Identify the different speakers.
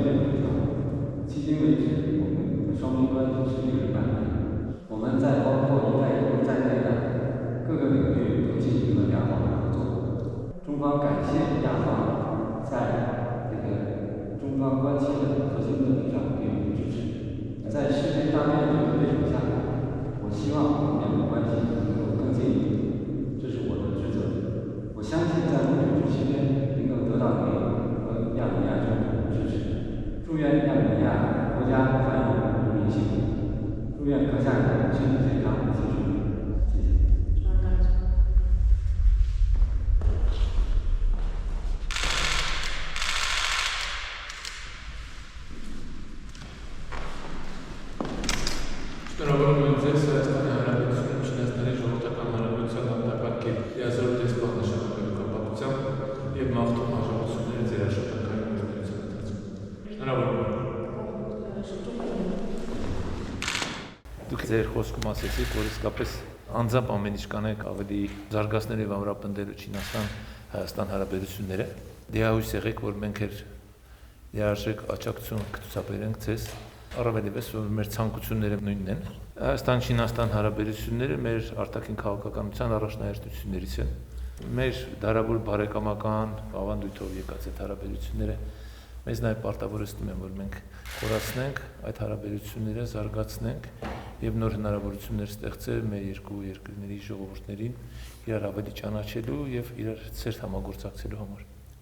Speaker 1: 的友好。迄今为止，我们双边关系是一个伴侣，我们在包括“一带一路”在内的各个领域都进行了良好的合作。中方感谢亚方在中方关切的核心问题上给予支持。在世界大变局的背景下，我希望两国关系能够更进一步，这是我的职责。我相信在不久之期间能够得到您和亚美尼亚政府的支持。祝愿亚美尼亚国家繁荣，人民幸福。祝愿阁下人身体健康，谢谢。
Speaker 2: Շնորհավորում եմ ձեզ Հայաստանի Հանրապետությունում Չինաստանի ժողովրդական հանրապետության համապարակի լիազոր դեսպան նշանակելու կապակցությամբ և մաղթում հաջողությունների ձեր աշխատանքային գործունեության ընթացքում։ Շնորհավորում եմ։ Դուք ձեր խոսքում ասեցիք, որ իսկապես անձամբ ամեն ինչ կանեք ավելի զարգացնել և ամրապնդելու Չինաստան-Հայաստան հարաբերությունները։ Դիահույս եղեք, որ մենք լիարժեք աջակցություն կցուցաբերենք ձեզ։ Առավելևս, որ մեր ցանկությունները նույնն են։ Հայաստան-Չինաստան հարաբերությունները մեր արտաքին քաղաքականության առաջնահերթություններից են։ Մեր դարավոր բարեկամական ավանդույթով եկած այդ հարաբերությունները մեզ նաև պարտավորեցնում են, որ մենք խորացնենք այդ հարաբերությունները, զարգացնենք եւ նոր հնարավորություններ ստեղծել մեր երկու երկրների ժողովուրդներին իրար ավելի ճանաչելու եւ իրար ցերտ համագործակցելու համար։